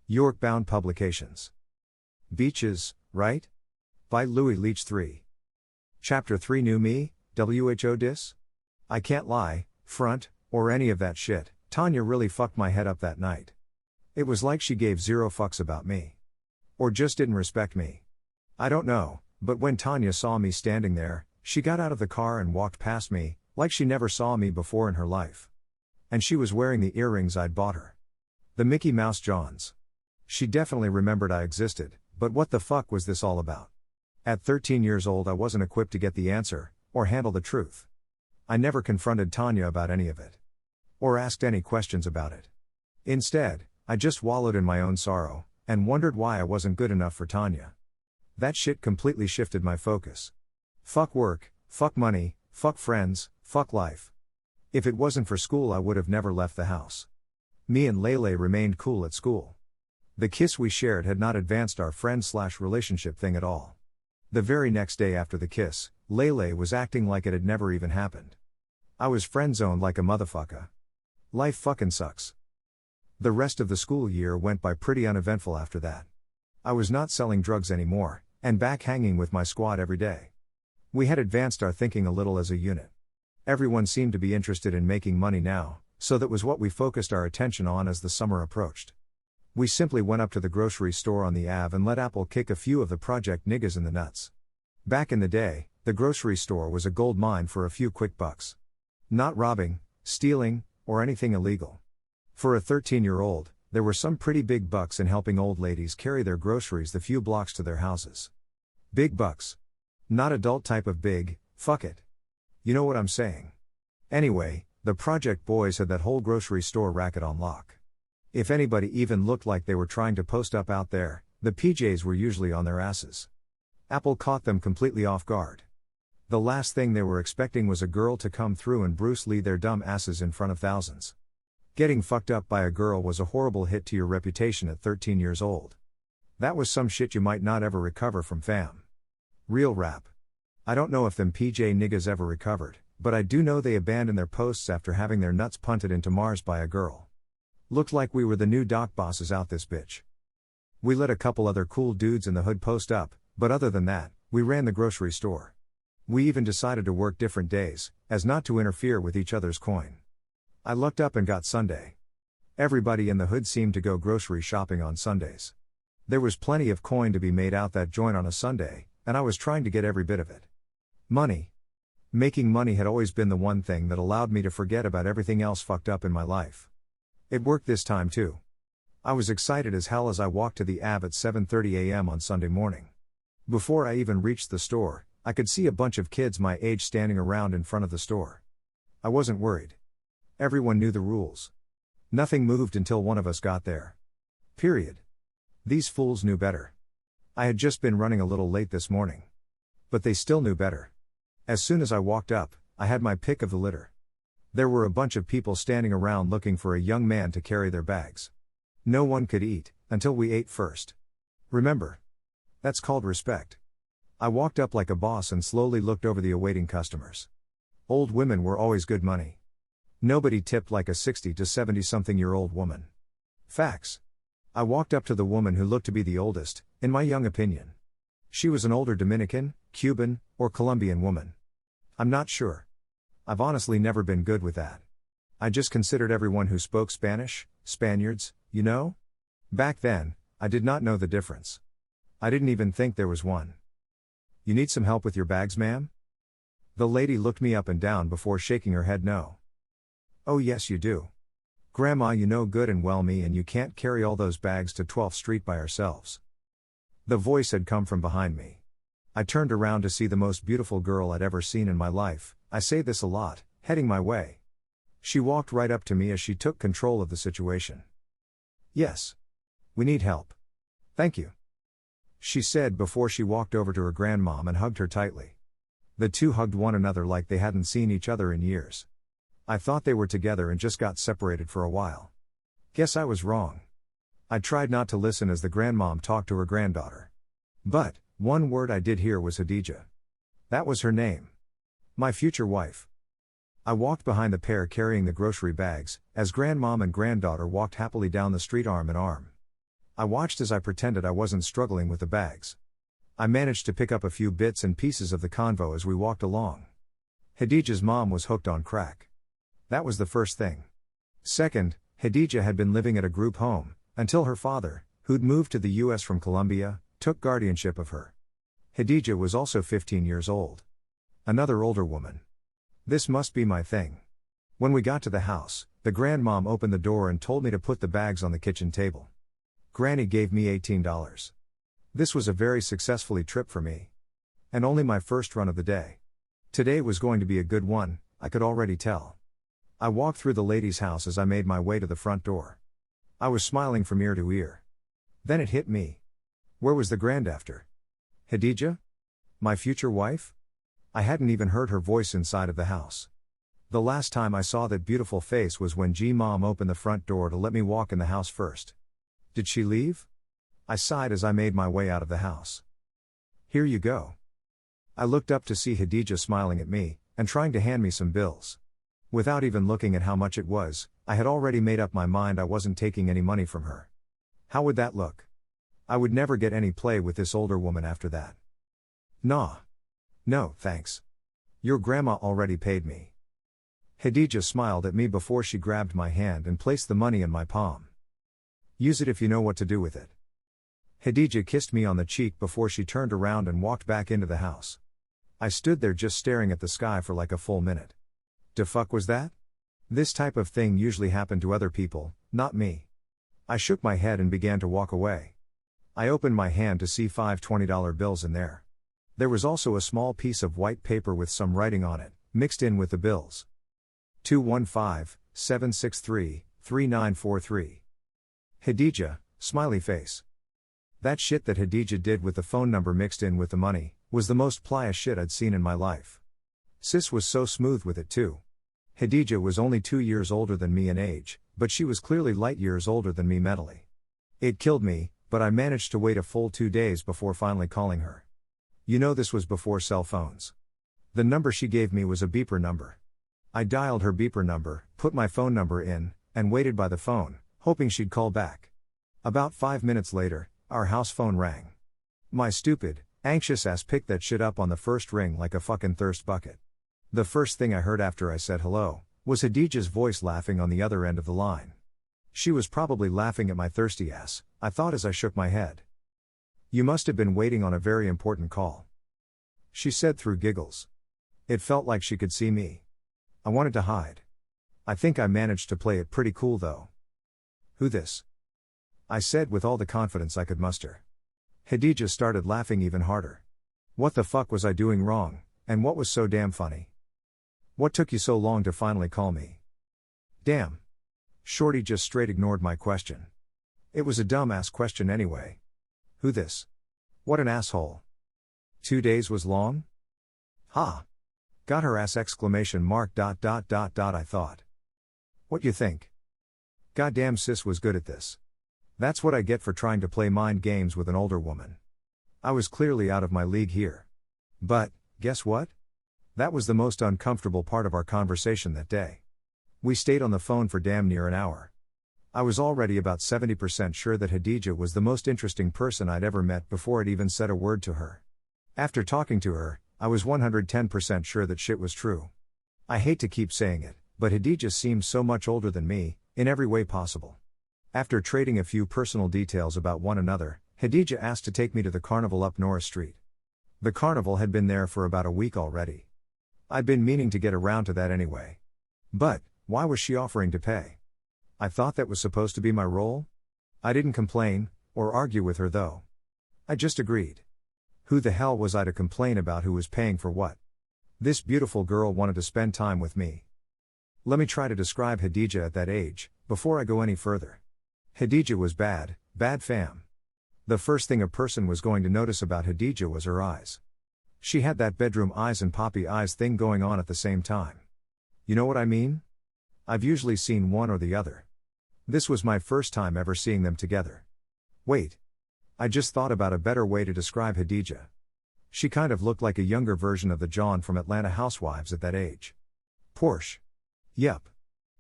York-bound publications. Beaches, right? By Leach 3. Chapter 3 New Me, WHO dis? I can't lie, front, or any of that shit, Tanya really fucked my head up that night. It was like she gave zero fucks about me. Or just didn't respect me. I don't know, but when Tanya saw me standing there, she got out of the car and walked past me, like she never saw me before in her life. And she was wearing the earrings I'd bought her. The Mickey Mouse Johns. She definitely remembered I existed, but what the fuck was this all about? At 13 years old I wasn't equipped to get the answer, or handle the truth. I never confronted Tanya about any of it. Or asked any questions about it. Instead, I just wallowed in my own sorrow, and wondered why I wasn't good enough for Tanya. That shit completely shifted my focus. Fuck work, fuck money, fuck friends, fuck life. If it wasn't for school I would have never left the house. Me and Lele remained cool at school. The kiss we shared had not advanced our friend/relationship thing at all. The very next day after the kiss, Lele was acting like it had never even happened. I was friend-zoned like a motherfucker. Life fucking sucks. The rest of the school year went by pretty uneventful after that. I was not selling drugs anymore, and back hanging with my squad every day. We had advanced our thinking a little as a unit. Everyone seemed to be interested in making money now, so that was what we focused our attention on as the summer approached. We simply went up to the grocery store on the Ave and let Apple kick a few of the project niggas in the nuts. Back in the day, the grocery store was a gold mine for a few quick bucks. Not robbing, stealing, or anything illegal. For a 13-year-old, there were some pretty big bucks in helping old ladies carry their groceries the few blocks to their houses. Big bucks. Not adult type of big, fuck it. You know what I'm saying. Anyway, the project boys had that whole grocery store racket on lock. If anybody even looked like they were trying to post up out there, the PJs were usually on their asses. Apple caught them completely off guard. The last thing they were expecting was a girl to come through and Bruce Lee their dumb asses in front of thousands. Getting fucked up by a girl was a horrible hit to your reputation at 13 years old. That was some shit you might not ever recover from, fam. Real rap. I don't know if them PJ niggas ever recovered, but I do know they abandoned their posts after having their nuts punted into Mars by a girl. Looked like we were the new doc bosses out this bitch. We let a couple other cool dudes in the hood post up, but other than that, we ran the grocery store. We even decided to work different days, as not to interfere with each other's coin. I lucked up and got Sunday. Everybody in the hood seemed to go grocery shopping on Sundays. There was plenty of coin to be made out that joint on a Sunday, and I was trying to get every bit of it. Money. Making money had always been the one thing that allowed me to forget about everything else fucked up in my life. It worked this time too. I was excited as hell as I walked to the Ave at 7:30 a.m. on Sunday morning. Before I even reached the store, I could see a bunch of kids my age standing around in front of the store. I wasn't worried. Everyone knew the rules. Nothing moved until one of us got there. Period. These fools knew better. I had just been running a little late this morning. But they still knew better. As soon as I walked up, I had my pick of the litter. There were a bunch of people standing around looking for a young man to carry their bags. No one could eat, until we ate first. Remember? That's called respect. I walked up like a boss and slowly looked over the awaiting customers. Old women were always good money. Nobody tipped like a 60 to 70-something-year-old woman. Facts. I walked up to the woman who looked to be the oldest, in my young opinion. She was an older Dominican, Cuban, or Colombian woman. I'm not sure. I've honestly never been good with that. I just considered everyone who spoke Spanish, Spaniards, you know? Back then, I did not know the difference. I didn't even think there was one. You need some help with your bags, ma'am? The lady looked me up and down before shaking her head no. Oh yes you do. Grandma, you know good and well me and you can't carry all those bags to 12th Street by ourselves. The voice had come from behind me. I turned around to see the most beautiful girl I'd ever seen in my life, I say this a lot, heading my way. She walked right up to me as she took control of the situation. Yes. We need help. Thank you. She said before she walked over to her grandmom and hugged her tightly. The two hugged one another like they hadn't seen each other in years. I thought they were together and just got separated for a while. Guess I was wrong. I tried not to listen as the grandmom talked to her granddaughter. But, one word I did hear was Hadija. That was her name. My future wife. I walked behind the pair carrying the grocery bags, as grandmom and granddaughter walked happily down the street arm in arm. I watched as I pretended I wasn't struggling with the bags. I managed to pick up a few bits and pieces of the convo as we walked along. Khadijah's mom was hooked on crack. That was the first thing. Second, Khadijah had been living at a group home, until her father, who'd moved to the US from Colombia, took guardianship of her. Khadijah was also 15 years old. Another older woman. This must be my thing. When we got to the house, the grandmom opened the door and told me to put the bags on the kitchen table. Granny gave me $18. This was a very successful trip for me. And only my first run of the day. Today was going to be a good one, I could already tell. I walked through the lady's house as I made my way to the front door. I was smiling from ear to ear. Then it hit me. Where was the grandafter? Khadijah? My future wife? I hadn't even heard her voice inside of the house. The last time I saw that beautiful face was when G-Mom opened the front door to let me walk in the house first. Did she leave? I sighed as I made my way out of the house. Here you go. I looked up to see Khadijah smiling at me, and trying to hand me some bills. Without even looking at how much it was, I had already made up my mind I wasn't taking any money from her. How would that look? I would never get any play with this older woman after that. Nah. No, thanks. Your grandma already paid me. Khadijah smiled at me before she grabbed my hand and placed the money in my palm. Use it if you know what to do with it. Khadijah kissed me on the cheek before she turned around and walked back into the house. I stood there just staring at the sky for like a full minute. Da fuck was that? This type of thing usually happened to other people, not me. I shook my head and began to walk away. I opened my hand to see 5 $20 bills in there. There was also a small piece of white paper with some writing on it, mixed in with the bills. 215-763-3943. Khadijah, smiley face. That shit that Khadijah did with the phone number mixed in with the money, was the most playa shit I'd seen in my life. Sis was so smooth with it too. Khadijah was only 2 years older than me in age, but she was clearly light years older than me mentally. It killed me, but I managed to wait a full 2 days before finally calling her. You know, this was before cell phones. The number she gave me was a beeper number. I dialed her beeper number, put my phone number in, and waited by the phone, hoping she'd call back. About 5 minutes later, our house phone rang. My stupid, anxious ass picked that shit up on the first ring like a fucking thirst bucket. The first thing I heard after I said hello, was Khadijah's voice laughing on the other end of the line. She was probably laughing at my thirsty ass, I thought as I shook my head. You must have been waiting on a very important call. She said through giggles. It felt like she could see me. I wanted to hide. I think I managed to play it pretty cool though. Who this? I said with all the confidence I could muster. Khadijah started laughing even harder. What the fuck was I doing wrong, and what was so damn funny? What took you so long to finally call me? Damn. Shorty just straight ignored my question. It was a dumbass question anyway. Who this? What an asshole. 2 days was long? Ha. Got her ass exclamation mark ... I thought. What you think? Goddamn sis was good at this. That's what I get for trying to play mind games with an older woman. I was clearly out of my league here. But, guess what? That was the most uncomfortable part of our conversation that day. We stayed on the phone for damn near an hour. I was already about 70% sure that Khadijah was the most interesting person I'd ever met before I'd even said a word to her. After talking to her, I was 110% sure that shit was true. I hate to keep saying it, but Khadijah seemed so much older than me, in every way possible. After trading a few personal details about one another, Khadijah asked to take me to the carnival up Norris Street. The carnival had been there for about a week already. I'd been meaning to get around to that anyway. But, why was she offering to pay? I thought that was supposed to be my role? I didn't complain, or argue with her though. I just agreed. Who the hell was I to complain about who was paying for what? This beautiful girl wanted to spend time with me. Let me try to describe Khadijah at that age, before I go any further. Khadijah was bad fam. The first thing a person was going to notice about Khadijah was her eyes. She had that bedroom eyes and poppy eyes thing going on at the same time. You know what I mean? I've usually seen one or the other. This was my first time ever seeing them together. Wait. I just thought about a better way to describe Khadijah. She kind of looked like a younger version of the John from Atlanta Housewives at that age. Porsche. Yup.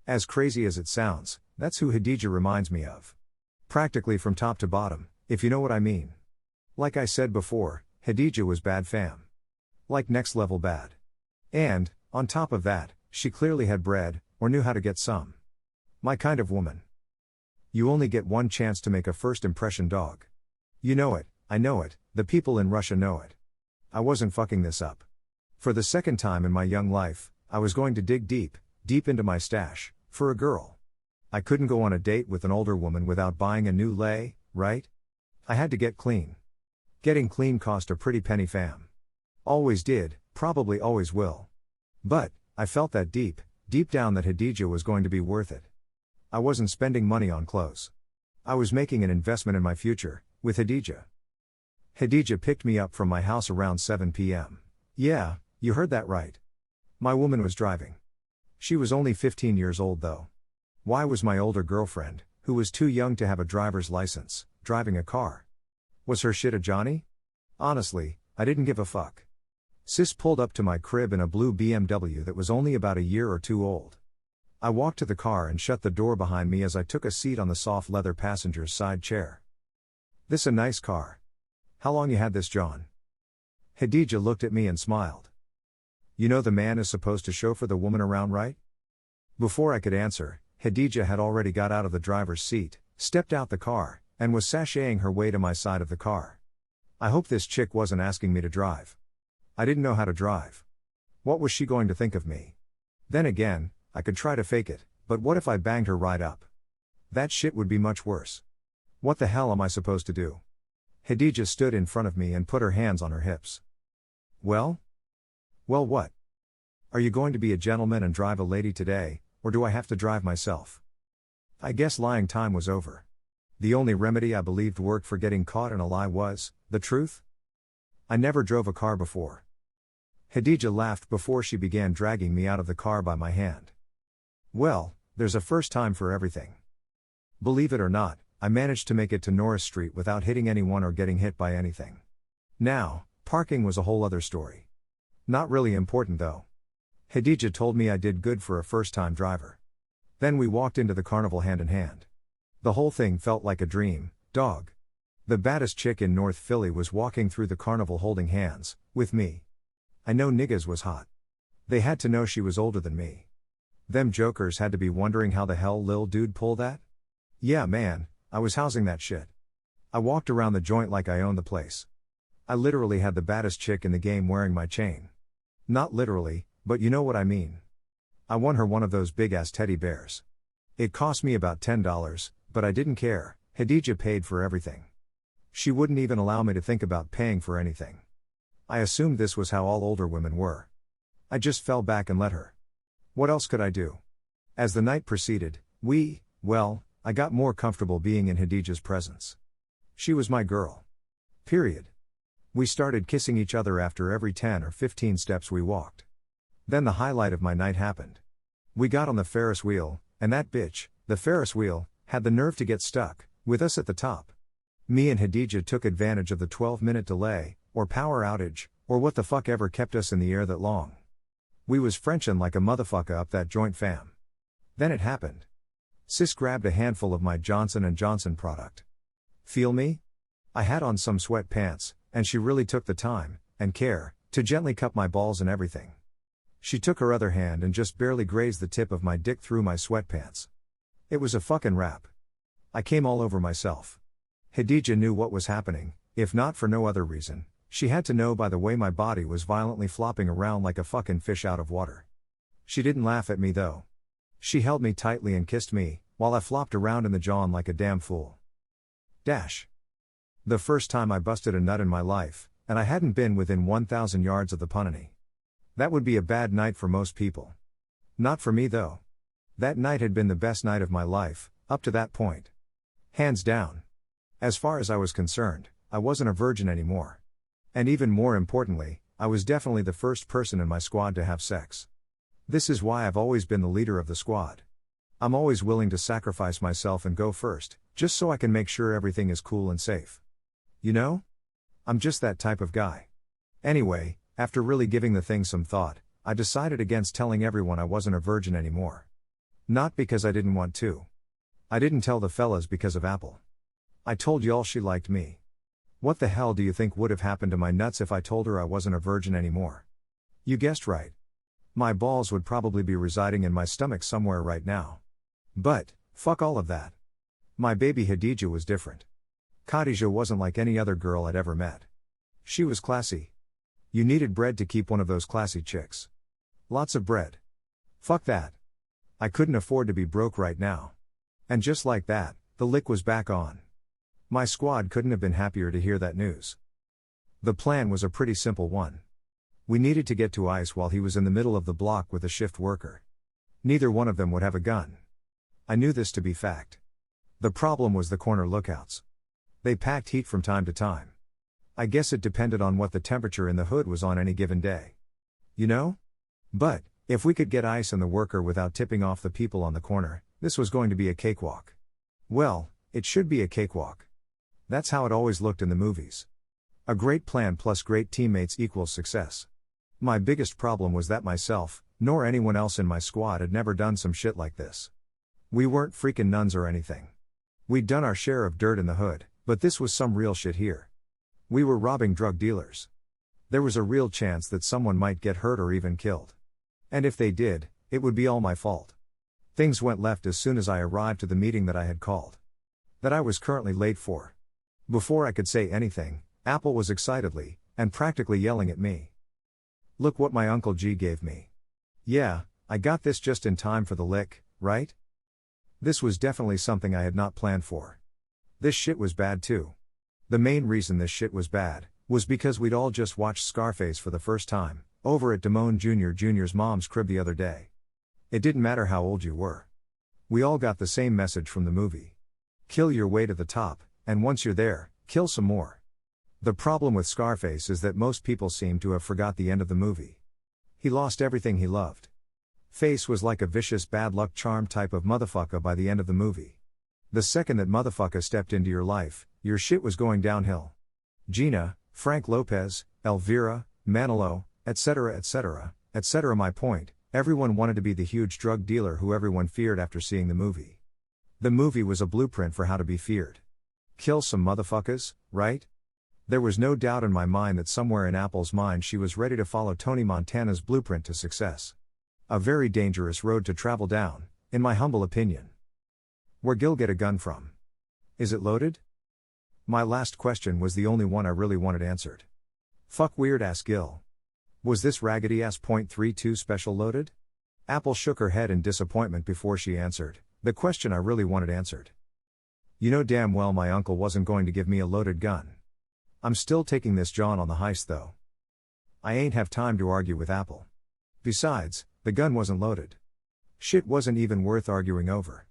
As crazy as it sounds, that's who Khadijah reminds me of. Practically from top to bottom, if you know what I mean. Like I said before, Khadija was bad fam. Like next level bad. And, on top of that, she clearly had bread, or knew how to get some. My kind of woman. You only get one chance to make a first impression, dog. You know it, I know it, the people in Russia know it. I wasn't fucking this up. For the second time in my young life, I was going to dig deep, deep into my stash, for a girl. I couldn't go on a date with an older woman without buying a new lei, right? I had to get clean. Getting clean cost a pretty penny, fam. Always did, probably always will. But, I felt that deep down that Khadija was going to be worth it. I wasn't spending money on clothes. I was making an investment in my future, with Khadija. Khadija picked me up from my house around 7 p.m. Yeah, you heard that right. My woman was driving. She was only 15 years old though. Why was my older girlfriend, who was too young to have a driver's license, driving a car? Was her shit a Johnny? Honestly, I didn't give a fuck. Sis pulled up to my crib in a blue BMW that was only about a year or two old. I walked to the car and shut the door behind me as I took a seat on the soft leather passenger's side chair. This a nice car. How long you had this, John? Khadija looked at me and smiled. You know the man is supposed to chauffeur the woman around, right? Before I could answer, Khadija had already got out of the driver's seat, stepped out the car, and was sashaying her way to my side of the car. I hope this chick wasn't asking me to drive. I didn't know how to drive. What was she going to think of me? Then again, I could try to fake it, but what if I banged her right up? That shit would be much worse. What the hell am I supposed to do? Khadija stood in front of me and put her hands on her hips. Well? Well, what? Are you going to be a gentleman and drive a lady today, or do I have to drive myself? I guess lying time was over. The only remedy I believed worked for getting caught in a lie was the truth. I never drove a car before. Khadija laughed before she began dragging me out of the car by my hand. Well, there's a first time for everything. Believe it or not, I managed to make it to Norris Street without hitting anyone or getting hit by anything. Now, parking was a whole other story. Not really important though. Khadija told me I did good for a first-time driver. Then we walked into the carnival hand in hand. The whole thing felt like a dream, dog. The baddest chick in North Philly was walking through the carnival holding hands, with me. I know niggas was hot. They had to know she was older than me. Them jokers had to be wondering how the hell lil dude pulled that? Yeah man, I was housing that shit. I walked around the joint like I owned the place. I literally had the baddest chick in the game wearing my chain. Not literally, but you know what I mean. I won her one of those big-ass teddy bears. It cost me about $10, but I didn't care. Khadija paid for everything. She wouldn't even allow me to think about paying for anything. I assumed this was how all older women were. I just fell back and let her. What else could I do? As the night proceeded, I got more comfortable being in Khadija's presence. She was my girl. Period. We started kissing each other after every 10 or 15 steps we walked. Then the highlight of my night happened. We got on the Ferris wheel, and that bitch, the Ferris wheel, had the nerve to get stuck, with us at the top. Me and Khadija took advantage of the 12-minute delay, or power outage, or what the fuck ever kept us in the air that long. We was Frenchin' like a motherfucker up that joint, fam. Then it happened. Sis grabbed a handful of my Johnson & Johnson product. Feel me? I had on some sweatpants, and she really took the time, and care, to gently cup my balls and everything. She took her other hand and just barely grazed the tip of my dick through my sweatpants. It was a fucking wrap. I came all over myself. Khadija knew what was happening, if not for no other reason. She had to know by the way my body was violently flopping around like a fucking fish out of water. She didn't laugh at me though. She held me tightly and kissed me, while I flopped around in the john like a damn fool. The first time I busted a nut in my life, and I hadn't been within 1,000 yards of the punani. That would be a bad night for most people. Not for me though. That night had been the best night of my life, up to that point. Hands down. As far as I was concerned, I wasn't a virgin anymore. And even more importantly, I was definitely the first person in my squad to have sex. This is why I've always been the leader of the squad. I'm always willing to sacrifice myself and go first, just so I can make sure everything is cool and safe. You know? I'm just that type of guy. Anyway, after really giving the thing some thought, I decided against telling everyone I wasn't a virgin anymore. Not because I didn't want to. I didn't tell the fellas because of Apple. I told y'all she liked me. What the hell do you think would have happened to my nuts if I told her I wasn't a virgin anymore? You guessed right. My balls would probably be residing in my stomach somewhere right now. But, fuck all of that. My baby Khadija was different. Khadija wasn't like any other girl I'd ever met. She was classy. You needed bread to keep one of those classy chicks. Lots of bread. Fuck that. I couldn't afford to be broke right now. And just like that, the lick was back on. My squad couldn't have been happier to hear that news. The plan was a pretty simple one. We needed to get to Ice while he was in the middle of the block with a shift worker. Neither one of them would have a gun. I knew this to be fact. The problem was the corner lookouts. They packed heat from time to time. I guess it depended on what the temperature in the hood was on any given day. You know? But, if we could get Ice and the worker without tipping off the people on the corner, this was going to be a cakewalk. Well, it should be a cakewalk. That's how it always looked in the movies. A great plan plus great teammates equals success. My biggest problem was that myself, nor anyone else in my squad had never done some shit like this. We weren't freaking nuns or anything. We'd done our share of dirt in the hood, but this was some real shit here. We were robbing drug dealers. There was a real chance that someone might get hurt or even killed. And if they did, it would be all my fault. Things went left as soon as I arrived to the meeting that I had called. That I was currently late for. Before I could say anything, Apple was excitedly, and practically yelling at me. Look what my Uncle G gave me. Yeah, I got this just in time for the lick, right? This was definitely something I had not planned for. This shit was bad too. The main reason this shit was bad, was because we'd all just watched Scarface for the first time, over at Damone Jr.'s mom's crib the other day. It didn't matter how old you were. We all got the same message from the movie. Kill your way to the top, and once you're there, kill some more. The problem with Scarface is that most people seem to have forgot the end of the movie. He lost everything he loved. Face was like a vicious bad luck charm type of motherfucker by the end of the movie. The second that motherfucker stepped into your life, your shit was going downhill. Gina, Frank Lopez, Elvira, Manilo, etc. etc., etc. My point, everyone wanted to be the huge drug dealer who everyone feared after seeing the movie. The movie was a blueprint for how to be feared. Kill some motherfuckers, right? There was no doubt in my mind that somewhere in Apple's mind she was ready to follow Tony Montana's blueprint to success. A very dangerous road to travel down, in my humble opinion. Where Gil get a gun from? Is it loaded? My last question was the only one I really wanted answered. Fuck weird ass Gil. Was this raggedy ass .32 special loaded? Apple shook her head in disappointment before she answered, the question I really wanted answered. You know damn well my uncle wasn't going to give me a loaded gun. I'm still taking this John on the heist though. I ain't have time to argue with Apple. Besides, the gun wasn't loaded. Shit wasn't even worth arguing over.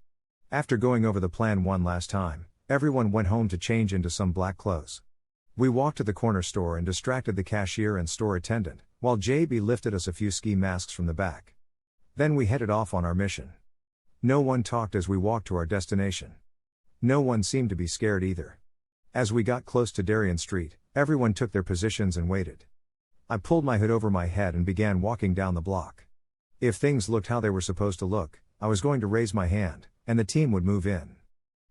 After going over the plan one last time, everyone went home to change into some black clothes. We walked to the corner store and distracted the cashier and store attendant, while JB lifted us a few ski masks from the back. Then we headed off on our mission. No one talked as we walked to our destination. No one seemed to be scared either. As we got close to Darien Street, everyone took their positions and waited. I pulled my hood over my head and began walking down the block. If things looked how they were supposed to look, I was going to raise my hand, and the team would move in.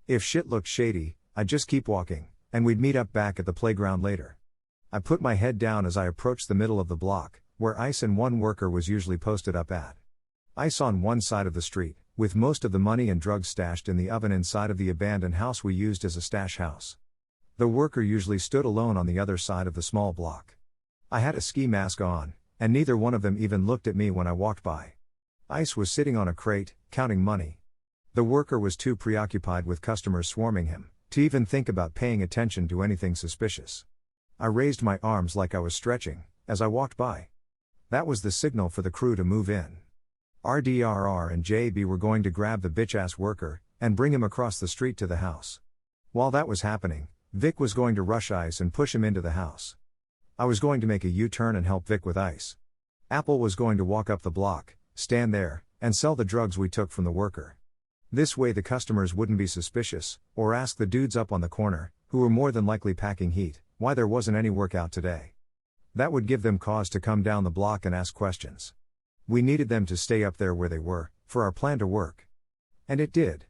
If shit looked shady, I'd just keep walking, and we'd meet up back at the playground later. I put my head down as I approached the middle of the block, where Ice and one worker was usually posted up at. Ice on one side of the street, with most of the money and drugs stashed in the oven inside of the abandoned house we used as a stash house. The worker usually stood alone on the other side of the small block. I had a ski mask on, and neither one of them even looked at me when I walked by. Ice was sitting on a crate, counting money. The worker was too preoccupied with customers swarming him, to even think about paying attention to anything suspicious. I raised my arms like I was stretching, as I walked by. That was the signal for the crew to move in. RDRR and JB were going to grab the bitch-ass worker, and bring him across the street to the house. While that was happening, Vic was going to rush Ice and push him into the house. I was going to make a U-turn and help Vic with Ice. Apple was going to walk up the block, stand there, and sell the drugs we took from the worker. This way the customers wouldn't be suspicious, or ask the dudes up on the corner, who were more than likely packing heat, why there wasn't any work out today. That would give them cause to come down the block and ask questions. We needed them to stay up there where they were, for our plan to work. And it did.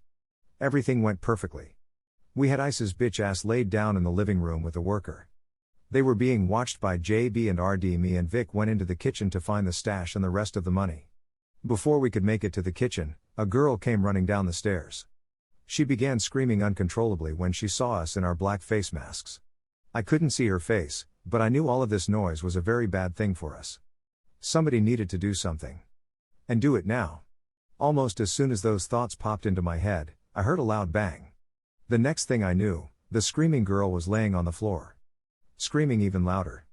Everything went perfectly. We had Ice's bitch ass laid down in the living room with the worker. They were being watched by JB and RD. Me and Vic went into the kitchen to find the stash and the rest of the money. Before we could make it to the kitchen, a girl came running down the stairs. She began screaming uncontrollably when she saw us in our black face masks. I couldn't see her face, but I knew all of this noise was a very bad thing for us. Somebody needed to do something. And do it now. Almost as soon as those thoughts popped into my head, I heard a loud bang. The next thing I knew, the screaming girl was laying on the floor. Screaming even louder.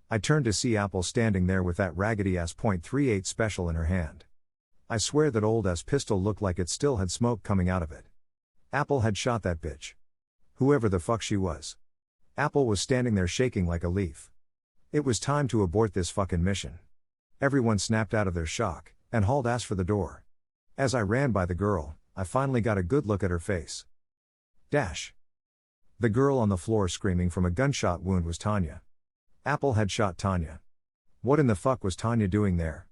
I turned to see Apple standing there with that raggedy-ass .38 special in her hand. I swear that old-ass pistol looked like it still had smoke coming out of it. Apple had shot that bitch. Whoever the fuck she was. Apple was standing there shaking like a leaf. It was time to abort this fucking mission. Everyone snapped out of their shock, and hauled ass for the door. As I ran by the girl, I finally got a good look at her face. The girl on the floor screaming from a gunshot wound was Tanya. Apple had shot Tanya. What in the fuck was Tanya doing there?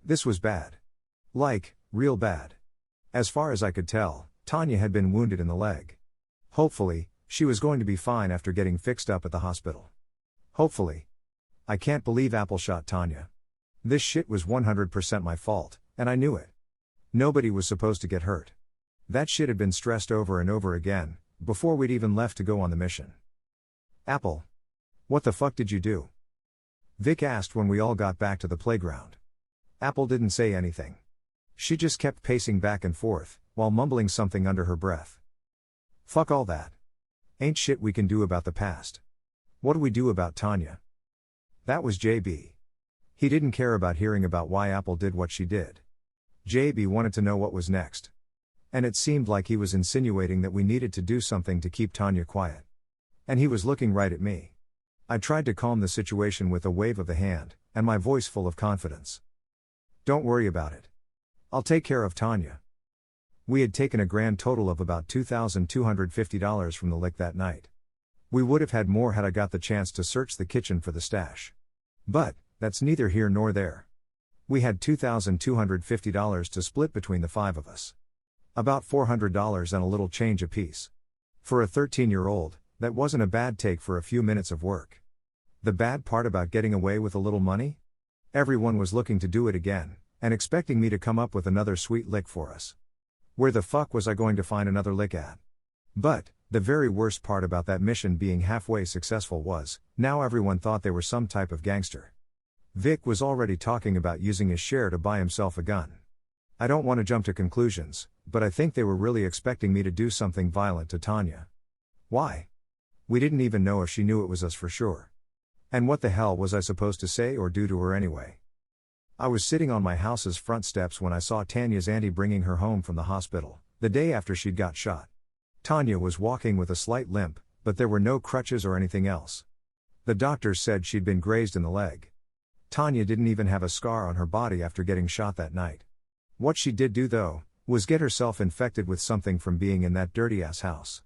This was bad. Like, real bad. As far as I could tell, Tanya had been wounded in the leg. Hopefully, she was going to be fine after getting fixed up at the hospital. Hopefully. I can't believe Apple shot Tanya. This shit was 100% my fault, and I knew it. Nobody was supposed to get hurt. That shit had been stressed over and over again, before we'd even left to go on the mission. Apple. What the fuck did you do? Vic asked when we all got back to the playground. Apple didn't say anything. She just kept pacing back and forth, while mumbling something under her breath. Fuck all that. Ain't shit we can do about the past. What do we do about Tanya? That was JB. He didn't care about hearing about why Apple did what she did. JB wanted to know what was next. And it seemed like he was insinuating that we needed to do something to keep Tanya quiet. And he was looking right at me. I tried to calm the situation with a wave of the hand, and my voice full of confidence. Don't worry about it. I'll take care of Tanya. We had taken a grand total of about $2,250 from the lick that night. We would have had more had I got the chance to search the kitchen for the stash. But, that's neither here nor there. We had $2,250 to split between the five of us. About $400 and a little change apiece. For a 13-year-old, that wasn't a bad take for a few minutes of work. The bad part about getting away with a little money? Everyone was looking to do it again, and expecting me to come up with another sweet lick for us. Where the fuck was I going to find another lick at? But, the very worst part about that mission being halfway successful was, now everyone thought they were some type of gangster. Vic was already talking about using his share to buy himself a gun. I don't want to jump to conclusions, but I think they were really expecting me to do something violent to Tanya. Why? We didn't even know if she knew it was us for sure. And what the hell was I supposed to say or do to her anyway? I was sitting on my house's front steps when I saw Tanya's auntie bringing her home from the hospital, the day after she'd got shot. Tanya was walking with a slight limp, but there were no crutches or anything else. The doctors said she'd been grazed in the leg. Tanya didn't even have a scar on her body after getting shot that night. What she did do though, was get herself infected with something from being in that dirty-ass house.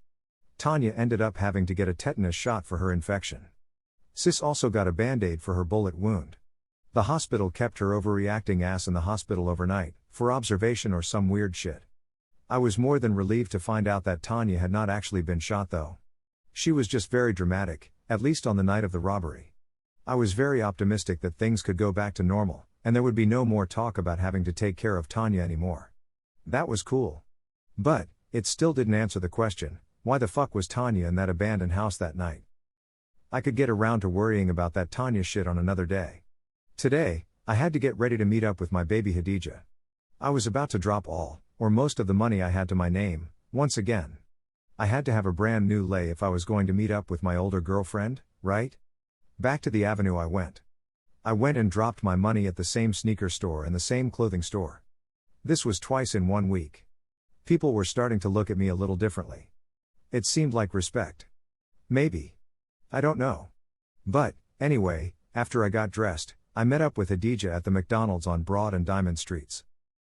Tanya ended up having to get a tetanus shot for her infection. Sis also got a band-aid for her bullet wound. The hospital kept her overreacting ass in the hospital overnight, for observation or some weird shit. I was more than relieved to find out that Tanya had not actually been shot though. She was just very dramatic, at least on the night of the robbery. I was very optimistic that things could go back to normal, and there would be no more talk about having to take care of Tanya anymore. That was cool. But, it still didn't answer the question, why the fuck was Tanya in that abandoned house that night? I could get around to worrying about that Tanya shit on another day. Today, I had to get ready to meet up with my baby Hadija. I was about to drop all, or most of the money I had to my name, once again. I had to have a brand new lay if I was going to meet up with my older girlfriend, right? Back to the avenue I went. I went and dropped my money at the same sneaker store and the same clothing store. This was twice in 1 week. People were starting to look at me a little differently. It seemed like respect. Maybe. I don't know. But, anyway, after I got dressed, I met up with Hadija at the McDonald's on Broad and Diamond Streets.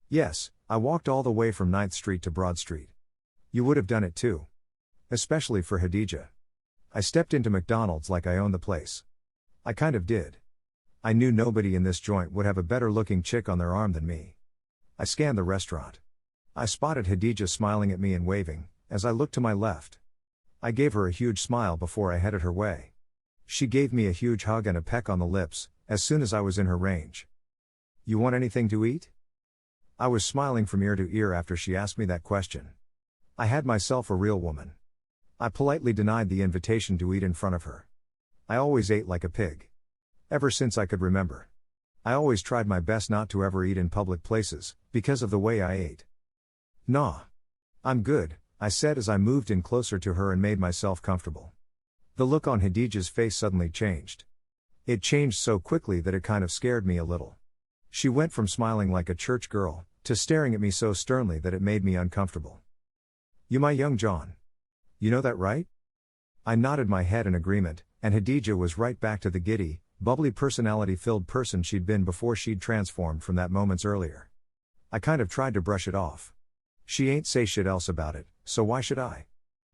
Yes, I walked all the way from 9th Street to Broad Street. You would have done it too. Especially for Hadija. I stepped into McDonald's like I owned the place. I kind of did. I knew nobody in this joint would have a better looking chick on their arm than me. I scanned the restaurant. I spotted Hadija smiling at me and waving, as I looked to my left. I gave her a huge smile before I headed her way. She gave me a huge hug and a peck on the lips, as soon as I was in her range. "You want anything to eat?" I was smiling from ear to ear after she asked me that question. I had myself a real woman. I politely denied the invitation to eat in front of her. I always ate like a pig. Ever since I could remember. I always tried my best not to ever eat in public places, because of the way I ate. "Nah. I'm good," I said as I moved in closer to her and made myself comfortable. The look on Khadijah's face suddenly changed. It changed so quickly that it kind of scared me a little. She went from smiling like a church girl, to staring at me so sternly that it made me uncomfortable. "You my young John. You know that, right?" I nodded my head in agreement, and Khadijah was right back to the giddy, bubbly personality-filled person she'd been before she'd transformed from that moments earlier. I kind of tried to brush it off. She ain't say shit else about it, so why should I?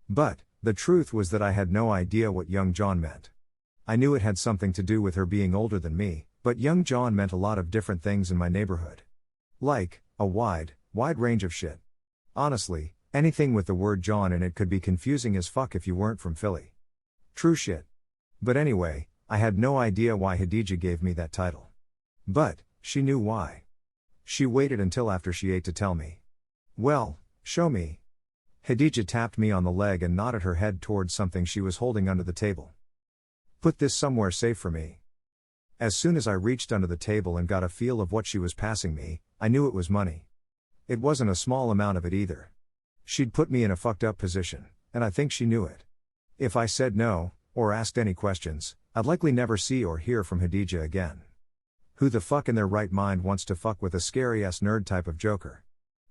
But the truth was that I had no idea what young John meant. I knew it had something to do with her being older than me, but young John meant a lot of different things in my neighborhood. Like, a wide range of shit. Honestly, anything with the word John in it could be confusing as fuck if you weren't from Philly. True shit. But anyway, I had no idea why Khadijah gave me that title. But she knew why. She waited until after she ate to tell me. "Well, show me." Khadijah tapped me on the leg and nodded her head towards something she was holding under the table. "Put this somewhere safe for me." As soon as I reached under the table and got a feel of what she was passing me, I knew it was money. It wasn't a small amount of it either. She'd put me in a fucked up position, and I think she knew it. If I said no, or asked any questions, I'd likely never see or hear from Khadijah again. Who the fuck in their right mind wants to fuck with a scary-ass nerd type of joker?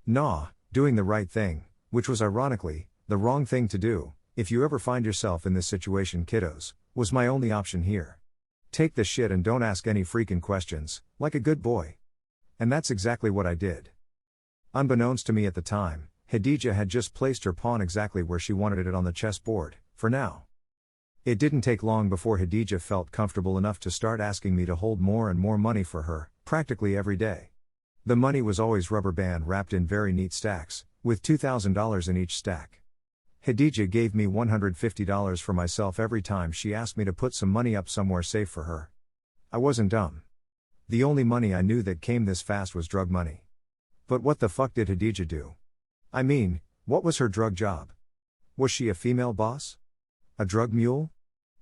Nah, doing the right thing, which was ironically, the wrong thing to do, if you ever find yourself in this situation, kiddos, was my only option here. Take the shit and don't ask any freaking questions, like a good boy. And that's exactly what I did. Unbeknownst to me at the time, Khadijah had just placed her pawn exactly where she wanted it on the chessboard, for now. It didn't take long before Khadijah felt comfortable enough to start asking me to hold more and more money for her, practically every day. The money was always rubber band wrapped in very neat stacks, with $2,000 in each stack. Khadijah gave me $150 for myself every time she asked me to put some money up somewhere safe for her. I wasn't dumb. The only money I knew that came this fast was drug money. But what the fuck did Khadijah do? I mean, what was her drug job? Was she a female boss? A drug mule?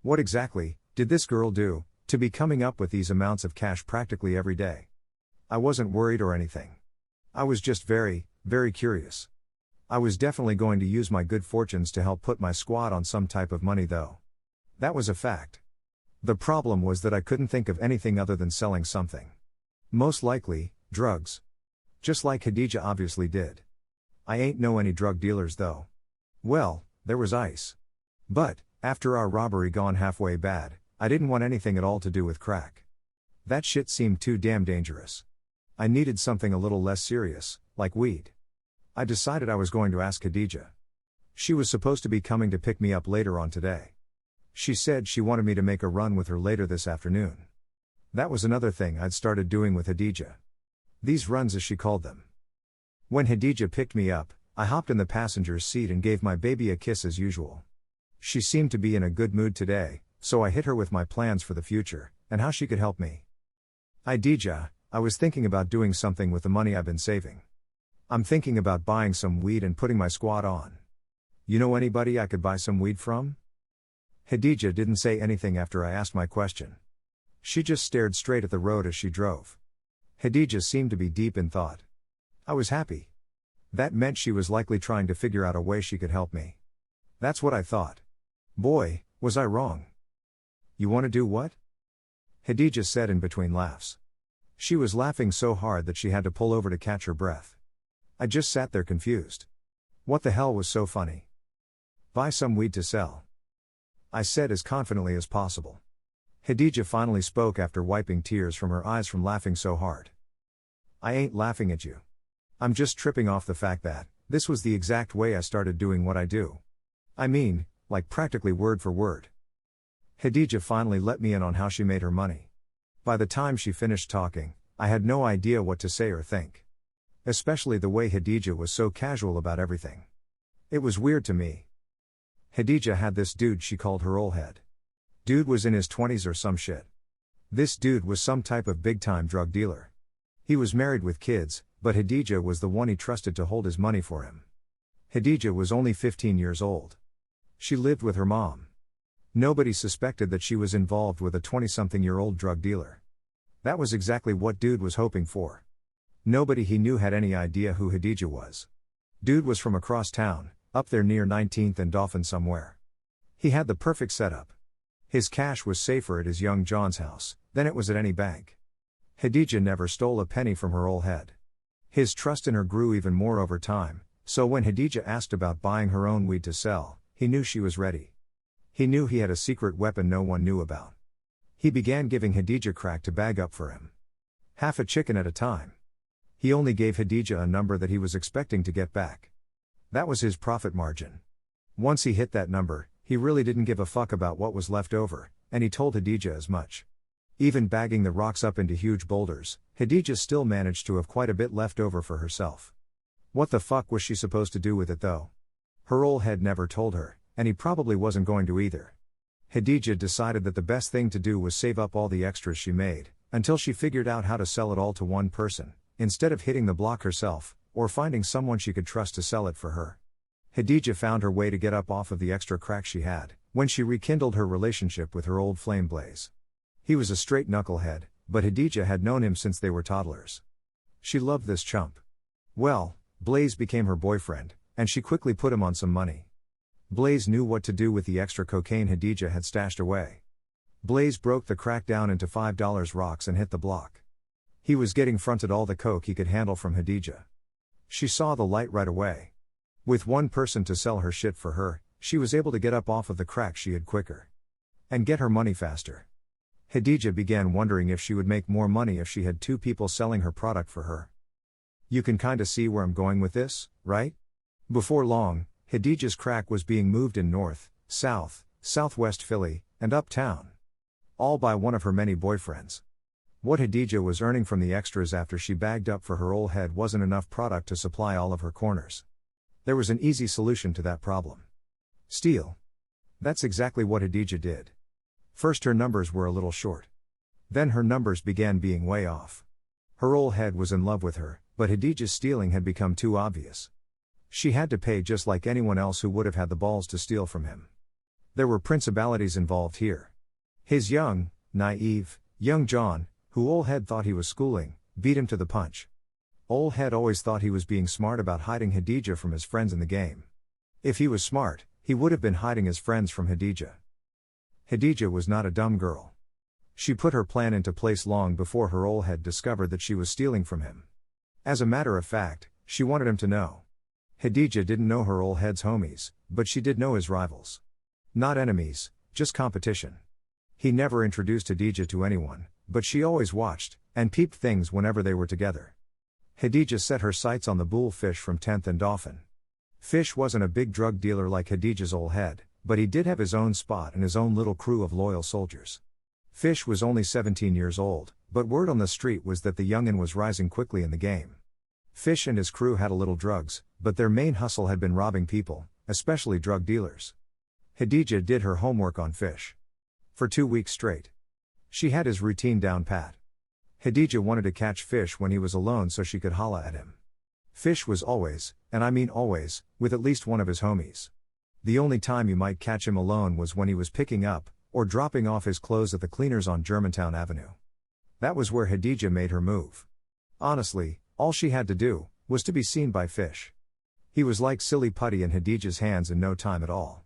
What exactly did this girl do to be coming up with these amounts of cash practically every day? I wasn't worried or anything. I was just very curious. I was definitely going to use my good fortunes to help put my squad on some type of money though. That was a fact. The problem was that I couldn't think of anything other than selling something. Most likely, drugs. Just like Khadijah obviously did. I ain't know any drug dealers though. Well, there was ice. But, after our robbery gone halfway bad, I didn't want anything at all to do with crack. That shit seemed too damn dangerous. I needed something a little less serious, like weed. I decided I was going to ask Khadijah. She was supposed to be coming to pick me up later on today. She said she wanted me to make a run with her later this afternoon. That was another thing I'd started doing with Khadijah. These runs as she called them. When Khadijah picked me up, I hopped in the passenger's seat and gave my baby a kiss as usual. She seemed to be in a good mood today, so I hit her with my plans for the future, and how she could help me. Khadijah, I was thinking about doing something with the money I've been saving. I'm thinking about buying some weed and putting my squad on. You know anybody I could buy some weed from? Khadijah didn't say anything after I asked my question. She just stared straight at the road as she drove. Khadijah seemed to be deep in thought. I was happy. That meant she was likely trying to figure out a way she could help me. That's what I thought. Boy, was I wrong. You want to do what? Khadijah said in between laughs. She was laughing so hard that she had to pull over to catch her breath. I just sat there confused. What the hell was so funny? Buy some weed to sell. I said as confidently as possible. Khadijah finally spoke after wiping tears from her eyes from laughing so hard. I ain't laughing at you. I'm just tripping off the fact that this was the exact way I started doing what I do. I mean, like practically word for word. Khadijah finally let me in on how she made her money. By the time she finished talking, I had no idea what to say or think. Especially the way Khadijah was so casual about everything. It was weird to me. Khadija had this dude she called her old head. Dude was in his 20s or some shit. This dude was some type of big-time drug dealer. He was married with kids, but Khadija was the one he trusted to hold his money for him. Khadija was only 15 years old. She lived with her mom. Nobody suspected that she was involved with a 20-something-year-old drug dealer. That was exactly what Dude was hoping for. Nobody he knew had any idea who Khadija was. Dude was from across town, up there near 19th and Dauphin somewhere. He had the perfect setup. His cash was safer at his young John's house than it was at any bank. Khadija never stole a penny from her old head. His trust in her grew even more over time, so when Khadija asked about buying her own weed to sell, he knew she was ready. He knew he had a secret weapon no one knew about. He began giving Khadija crack to bag up for him. Half a chicken at a time. He only gave Khadija a number that he was expecting to get back. That was his profit margin. Once he hit that number, he really didn't give a fuck about what was left over, and he told Khadija as much. Even bagging the rocks up into huge boulders, Khadija still managed to have quite a bit left over for herself. What the fuck was she supposed to do with it though? Her old head never told her, and he probably wasn't going to either. Khadija decided that the best thing to do was save up all the extras she made, until she figured out how to sell it all to one person, instead of hitting the block herself, or finding someone she could trust to sell it for her. Khadija found her way to get up off of the extra crack she had, when she rekindled her relationship with her old flame Blaze. He was a straight knucklehead, but Khadija had known him since they were toddlers. She loved this chump. Well, Blaze became her boyfriend, and she quickly put him on some money. Blaze knew what to do with the extra cocaine Khadija had stashed away. Blaze broke the crack down into $5 rocks and hit the block. He was getting fronted all the coke he could handle from Khadija. She saw the light right away. With one person to sell her shit for her, she was able to get up off of the crack she had quicker. And get her money faster. Khadija began wondering if she would make more money if she had two people selling her product for her. You can kinda see where I'm going with this, right? Before long, Khadija's crack was being moved in north, south, southwest Philly, and uptown. All by one of her many boyfriends. What Khadija was earning from the extras after she bagged up for her old head wasn't enough product to supply all of her corners. There was an easy solution to that problem. Steal. That's exactly what Khadija did. First her numbers were a little short. Then her numbers began being way off. Her old head was in love with her, but Khadija's stealing had become too obvious. She had to pay just like anyone else who would have had the balls to steal from him. There were principalities involved here. His young, naive, young John, who old head thought he was schooling, beat him to the punch. Old head always thought he was being smart about hiding Khadija from his friends in the game. If he was smart, he would have been hiding his friends from Khadija. Khadija was not a dumb girl. She put her plan into place long before her old head discovered that she was stealing from him. As a matter of fact, she wanted him to know. Khadija didn't know her old head's homies, but she did know his rivals. Not enemies, just competition. He never introduced Khadija to anyone, but she always watched, and peeped things whenever they were together. Khadija set her sights on the bull Fish from 10th and Dauphin. Fish wasn't a big drug dealer like Khadija's old head, but he did have his own spot and his own little crew of loyal soldiers. Fish was only 17 years old, but word on the street was that the youngin was rising quickly in the game. Fish and his crew had a little drugs, but their main hustle had been robbing people, especially drug dealers. Khadija did her homework on Fish. For 2 weeks straight. She had his routine down pat. Khadija wanted to catch Fish when he was alone so she could holla at him. Fish was always, and I mean always, with at least one of his homies. The only time you might catch him alone was when he was picking up, or dropping off his clothes at the cleaners on Germantown Avenue. That was where Khadija made her move. Honestly, all she had to do, was to be seen by Fish. He was like silly putty in Khadija's hands in no time at all.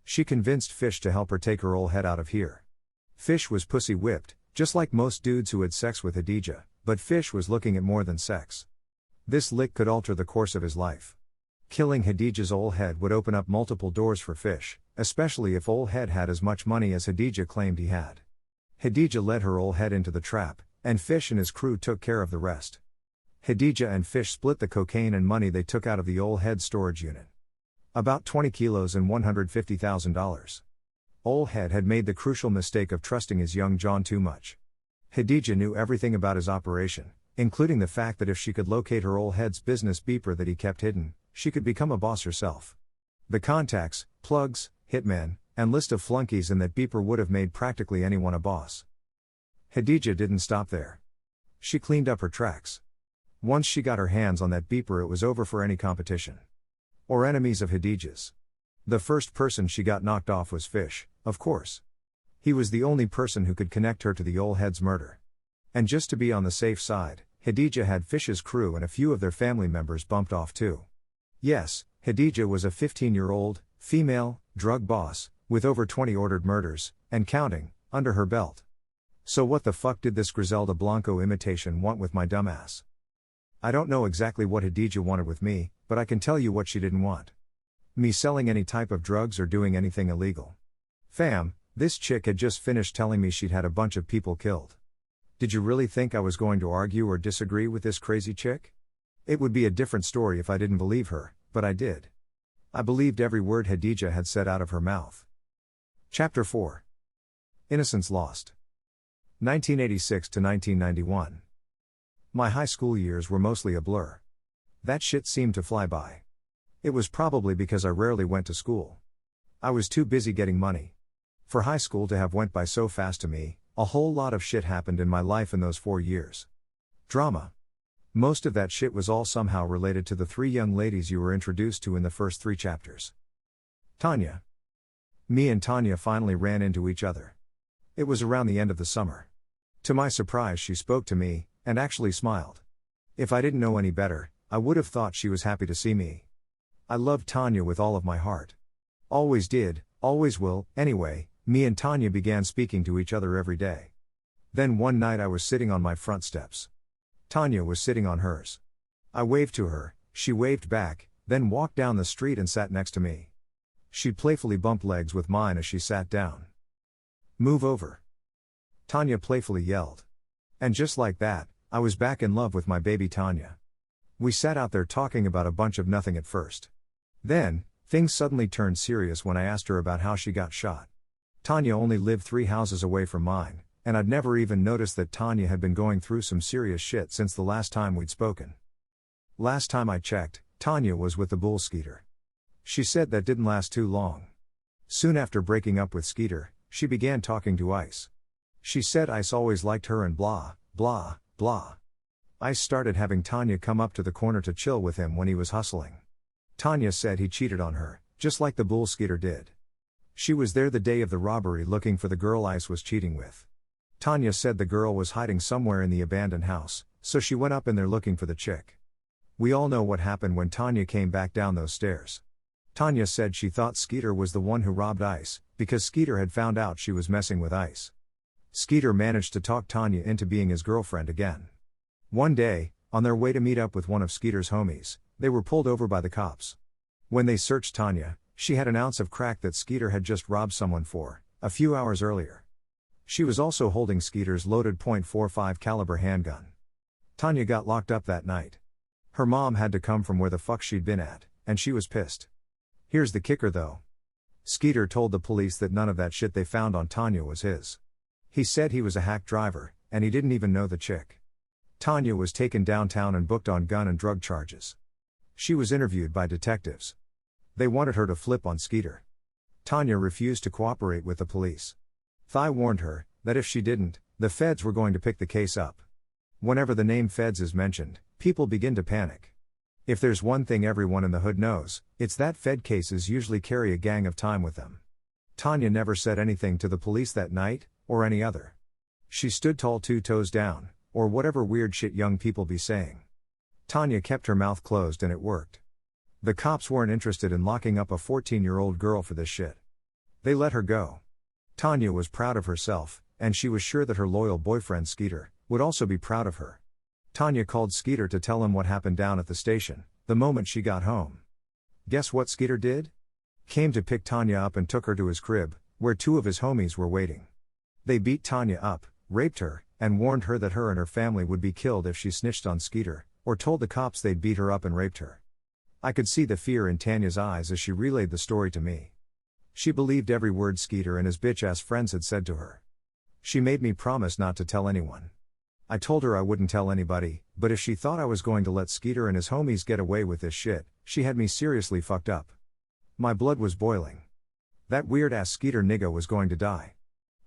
She convinced Fish to help her take her old head out of here. Fish was pussy whipped, just like most dudes who had sex with Khadija, but Fish was looking at more than sex. This lick could alter the course of his life. Killing Khadija's old head would open up multiple doors for Fish, especially if old head had as much money as Khadija claimed he had. Khadija led her old head into the trap, and Fish and his crew took care of the rest. Khadija and Fish split the cocaine and money they took out of the old head storage unit. About 20 kilos and $150,000. Old head had made the crucial mistake of trusting his young John too much. Khadija knew everything about his operation, including the fact that if she could locate her old head's business beeper that he kept hidden, she could become a boss herself. The contacts, plugs, hitmen, and list of flunkies, and that beeper would have made practically anyone a boss. Khadija didn't stop there. She cleaned up her tracks. Once she got her hands on that beeper, it was over for any competition or enemies of Khadija's. The first person she got knocked off was Fish, of course. He was the only person who could connect her to the old head's murder. And just to be on the safe side, Khadija had Fish's crew and a few of their family members bumped off too. Yes, Khadija was a 15-year-old, female, drug boss, with over 20 ordered murders, and counting, under her belt. So what the fuck did this Griselda Blanco imitation want with my dumbass? I don't know exactly what Khadija wanted with me, but I can tell you what she didn't want. Me selling any type of drugs or doing anything illegal. Fam, this chick had just finished telling me she'd had a bunch of people killed. Did you really think I was going to argue or disagree with this crazy chick? It would be a different story if I didn't believe her, but I did. I believed every word Khadija had said out of her mouth. Chapter 4. Innocence Lost. 1986 to 1991. My high school years were mostly a blur. That shit seemed to fly by. It was probably because I rarely went to school. I was too busy getting money. For high school to have went by so fast to me, a whole lot of shit happened in my life in those 4 years. Drama. Most of that shit was all somehow related to the 3 young ladies you were introduced to in the first 3 chapters. Tanya. Me and Tanya finally ran into each other. It was around the end of the summer. To my surprise, she spoke to me, and actually smiled. If I didn't know any better, I would have thought she was happy to see me. I loved Tanya with all of my heart. Always did, always will. Anyway, me and Tanya began speaking to each other every day. Then one night I was sitting on my front steps. Tanya was sitting on hers. I waved to her, she waved back, then walked down the street and sat next to me. She playfully bumped legs with mine as she sat down. "Move over," Tanya playfully yelled. And just like that, I was back in love with my baby Tanya. We sat out there talking about a bunch of nothing at first. Then, things suddenly turned serious when I asked her about how she got shot. Tanya only lived 3 houses away from mine, and I'd never even noticed that Tanya had been going through some serious shit since the last time we'd spoken. Last time I checked, Tanya was with the bull Skeeter. She said that didn't last too long. Soon after breaking up with Skeeter, she began talking to Ice. She said Ice always liked her and blah, blah, blah. Ice started having Tanya come up to the corner to chill with him when he was hustling. Tanya said he cheated on her, just like the bull Skeeter did. She was there the day of the robbery looking for the girl Ice was cheating with. Tanya said the girl was hiding somewhere in the abandoned house, so she went up in there looking for the chick. We all know what happened when Tanya came back down those stairs. Tanya said she thought Skeeter was the one who robbed Ice, because Skeeter had found out she was messing with Ice. Skeeter managed to talk Tanya into being his girlfriend again. One day, on their way to meet up with one of Skeeter's homies, they were pulled over by the cops. When they searched Tanya, she had an ounce of crack that Skeeter had just robbed someone for, a few hours earlier. She was also holding Skeeter's loaded .45 caliber handgun. Tanya got locked up that night. Her mom had to come from where the fuck she'd been at, and she was pissed. Here's the kicker though. Skeeter told the police that none of that shit they found on Tanya was his. He said he was a hack driver, and he didn't even know the chick. Tanya was taken downtown and booked on gun and drug charges. She was interviewed by detectives. They wanted her to flip on Skeeter. Tanya refused to cooperate with the police. Thigh warned her that if she didn't, the feds were going to pick the case up. Whenever the name feds is mentioned, people begin to panic. If there's one thing everyone in the hood knows, it's that fed cases usually carry a gang of time with them. Tanya never said anything to the police that night, or any other. She stood tall 2 toes down, or whatever weird shit young people be saying. Tanya kept her mouth closed and it worked. The cops weren't interested in locking up a 14-year-old girl for this shit. They let her go. Tanya was proud of herself, and she was sure that her loyal boyfriend Skeeter would also be proud of her. Tanya called Skeeter to tell him what happened down at the station, the moment she got home. Guess what Skeeter did? Came to pick Tanya up and took her to his crib, where 2 of his homies were waiting. They beat Tanya up, raped her, and warned her that her and her family would be killed if she snitched on Skeeter, or told the cops they'd beat her up and raped her. I could see the fear in Tanya's eyes as she relayed the story to me. She believed every word Skeeter and his bitch-ass friends had said to her. She made me promise not to tell anyone. I told her I wouldn't tell anybody, but if she thought I was going to let Skeeter and his homies get away with this shit, she had me seriously fucked up. My blood was boiling. That weird-ass Skeeter nigga was going to die.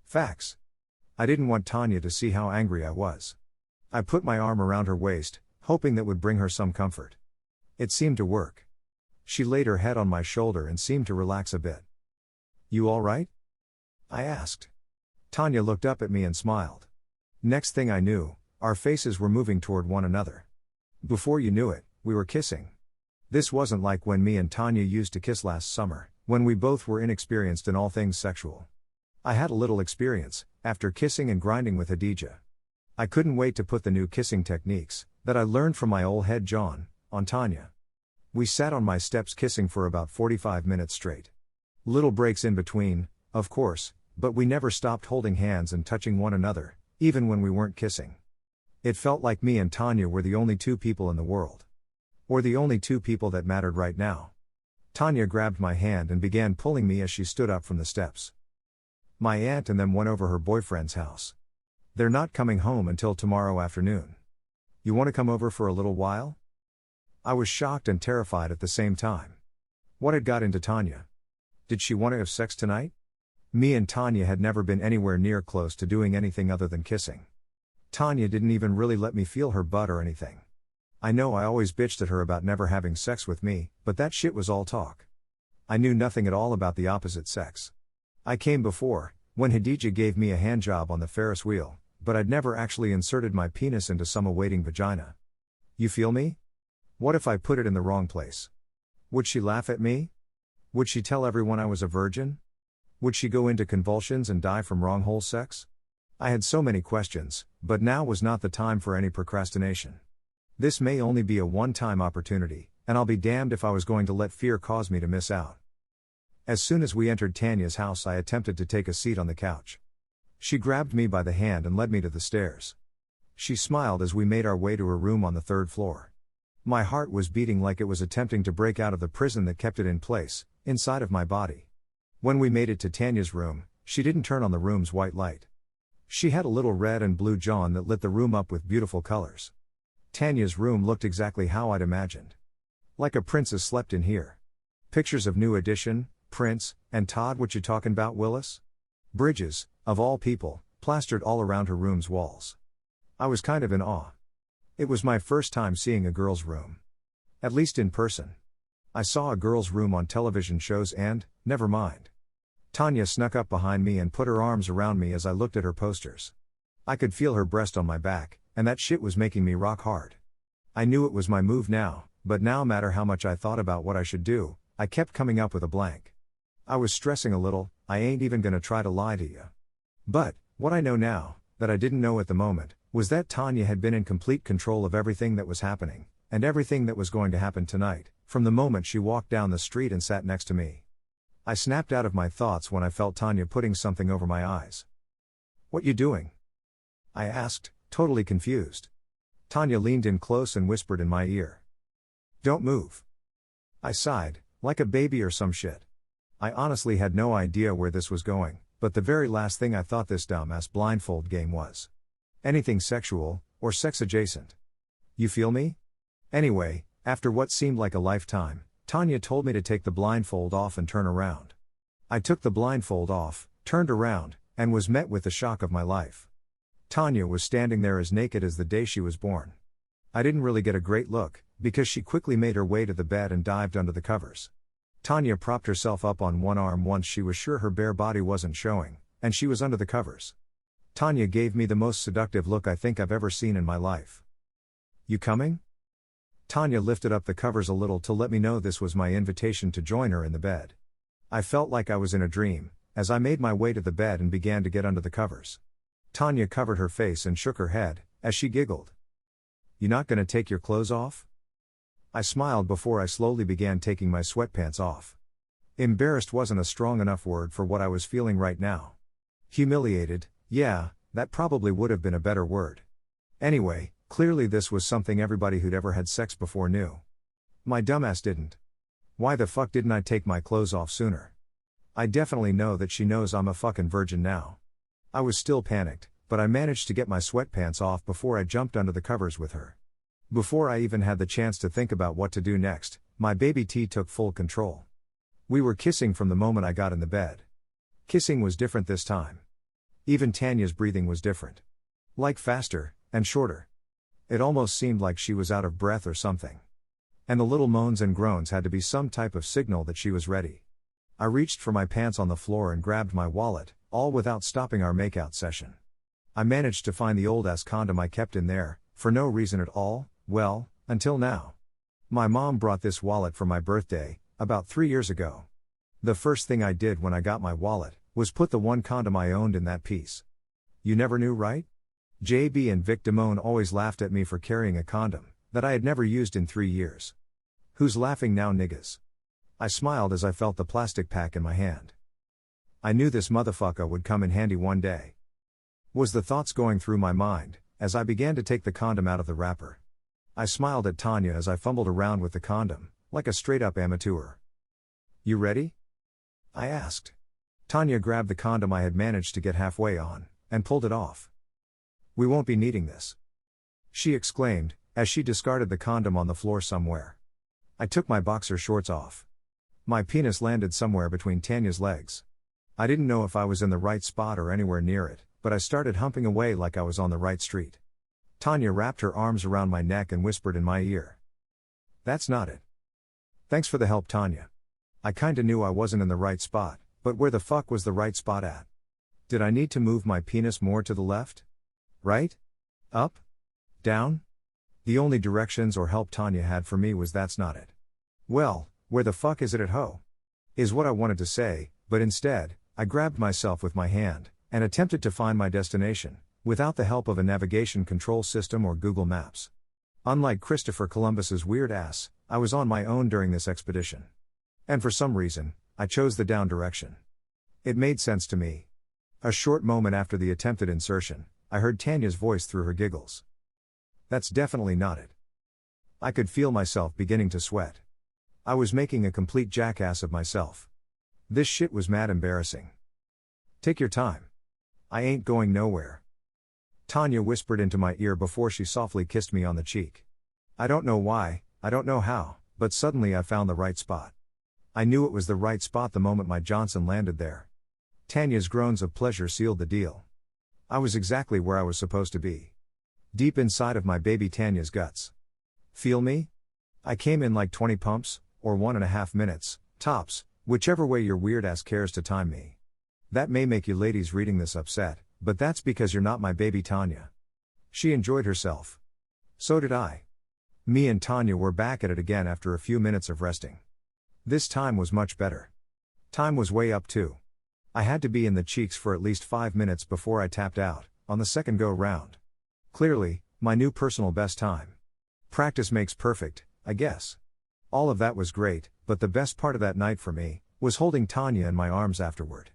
Facts. I didn't want Tanya to see how angry I was. I put my arm around her waist, hoping that would bring her some comfort. It seemed to work. She laid her head on my shoulder and seemed to relax a bit. "You all right?" I asked. Tanya looked up at me and smiled. Next thing I knew, our faces were moving toward one another. Before you knew it, we were kissing. This wasn't like when me and Tanya used to kiss last summer, when we both were inexperienced in all things sexual. I had a little experience, after kissing and grinding with Hadija. I couldn't wait to put the new kissing techniques, that I learned from my old head John, on Tanya. We sat on my steps kissing for about 45 minutes straight. Little breaks in between, of course, but we never stopped holding hands and touching one another, even when we weren't kissing. It felt like me and Tanya were the only two people in the world. Or the only two people that mattered right now. Tanya grabbed my hand and began pulling me as she stood up from the steps. My aunt and them went over her boyfriend's house. They're not coming home until tomorrow afternoon. You want to come over for a little while? I was shocked and terrified at the same time. What had got into Tanya? Did she want to have sex tonight? Me and Tanya had never been anywhere near close to doing anything other than kissing. Tanya didn't even really let me feel her butt or anything. I know I always bitched at her about never having sex with me, but that shit was all talk. I knew nothing at all about the opposite sex. I came before, when Hadija gave me a handjob on the Ferris wheel, but I'd never actually inserted my penis into some awaiting vagina. You feel me? What if I put it in the wrong place? Would she laugh at me? Would she tell everyone I was a virgin? Would she go into convulsions and die from wrong hole sex? I had so many questions, but now was not the time for any procrastination. This may only be a one-time opportunity, and I'll be damned if I was going to let fear cause me to miss out. As soon as we entered Tanya's house, I attempted to take a seat on the couch. She grabbed me by the hand and led me to the stairs. She smiled as we made our way to her room on the 3rd floor. My heart was beating like it was attempting to break out of the prison that kept it in place, inside of my body. When we made it to Tanya's room, she didn't turn on the room's white light. She had a little red and blue John that lit the room up with beautiful colors. Tanya's room looked exactly how I'd imagined. Like a princess slept in here. Pictures of New Edition, Prince, and Todd. What you talking about, Willis? Bridges, of all people, plastered all around her room's walls. I was kind of in awe. It was my first time seeing a girl's room. At least in person. I saw a girl's room on television shows and, never mind. Tanya snuck up behind me and put her arms around me as I looked at her posters. I could feel her breast on my back, and that shit was making me rock hard. I knew it was my move now, but no matter how much I thought about what I should do, I kept coming up with a blank. I was stressing a little. I ain't even gonna try to lie to you. But, what I know now, that I didn't know at the moment, was that Tanya had been in complete control of everything that was happening, and everything that was going to happen tonight, from the moment she walked down the street and sat next to me. I snapped out of my thoughts when I felt Tanya putting something over my eyes. "What you doing?" I asked, totally confused. Tanya leaned in close and whispered in my ear. "Don't move." I sighed, like a baby or some shit. I honestly had no idea where this was going, but the very last thing I thought this dumbass blindfold game was. Anything sexual, or sex adjacent. You feel me? Anyway, after what seemed like a lifetime, Tanya told me to take the blindfold off and turn around. I took the blindfold off, turned around, and was met with the shock of my life. Tanya was standing there as naked as the day she was born. I didn't really get a great look, because she quickly made her way to the bed and dived under the covers. Tanya propped herself up on one arm once she was sure her bare body wasn't showing, and she was under the covers. Tanya gave me the most seductive look I think I've ever seen in my life. "You coming?" Tanya lifted up the covers a little to let me know this was my invitation to join her in the bed. I felt like I was in a dream, as I made my way to the bed and began to get under the covers. Tanya covered her face and shook her head, as she giggled. "You not gonna take your clothes off?" I smiled before I slowly began taking my sweatpants off. Embarrassed wasn't a strong enough word for what I was feeling right now. Humiliated, yeah, that probably would have been a better word. Anyway, clearly this was something everybody who'd ever had sex before knew. My dumbass didn't. Why the fuck didn't I take my clothes off sooner? I definitely know that she knows I'm a fucking virgin now. I was still panicked, but I managed to get my sweatpants off before I jumped under the covers with her. Before I even had the chance to think about what to do next, my baby T took full control. We were kissing from the moment I got in the bed. Kissing was different this time. Even Tanya's breathing was different. Like faster, and shorter. It almost seemed like she was out of breath or something. And the little moans and groans had to be some type of signal that she was ready. I reached for my pants on the floor and grabbed my wallet, all without stopping our makeout session. I managed to find the old-ass condom I kept in there, for no reason at all, well, until now. My mom brought this wallet for my birthday, about 3 years ago. The first thing I did when I got my wallet, was put the one condom I owned in that piece. You never knew, right? JB and Vic Damone always laughed at me for carrying a condom, that I had never used in 3 years. Who's laughing now, niggas? I smiled as I felt the plastic pack in my hand. I knew this motherfucker would come in handy one day. Was the thoughts going through my mind, as I began to take the condom out of the wrapper. I smiled at Tanya as I fumbled around with the condom, like a straight-up amateur. You ready? I asked. Tanya grabbed the condom I had managed to get halfway on, and pulled it off. We won't be needing this, she exclaimed, as she discarded the condom on the floor somewhere. I took my boxer shorts off. My penis landed somewhere between Tanya's legs. I didn't know if I was in the right spot or anywhere near it, but I started humping away like I was on the right street. Tanya wrapped her arms around my neck and whispered in my ear. That's not it. Thanks for the help, Tanya. I kinda knew I wasn't in the right spot, but where the fuck was the right spot at? Did I need to move my penis more to the left? Right? Up? Down? The only directions or help Tanya had for me was that's not it. Well, where the fuck is it at ho? Is what I wanted to say, but instead, I grabbed myself with my hand, and attempted to find my destination, without the help of a navigation control system or Google Maps. Unlike Christopher Columbus's weird ass, I was on my own during this expedition. And for some reason, I chose the down direction. It made sense to me. A short moment after the attempted insertion, I heard Tanya's voice through her giggles. That's definitely not it. I could feel myself beginning to sweat. I was making a complete jackass of myself. This shit was mad embarrassing. Take your time. I ain't going nowhere. Tanya whispered into my ear before she softly kissed me on the cheek. I don't know why, I don't know how, but suddenly I found the right spot. I knew it was the right spot the moment my Johnson landed there. Tanya's groans of pleasure sealed the deal. I was exactly where I was supposed to be. Deep inside of my baby Tanya's guts. Feel me? I came in like 20 pumps, or 1.5 minutes, tops, whichever way your weird ass cares to time me. That may make you ladies reading this upset, but that's because you're not my baby Tanya. She enjoyed herself. So did I. Me and Tanya were back at it again after a few minutes of resting. This time was much better. Time was way up too. I had to be in the cheeks for at least 5 minutes before I tapped out, on the second go round. Clearly, my new personal best time. Practice makes perfect, I guess. All of that was great, but the best part of that night for me, was holding Tanya in my arms afterward.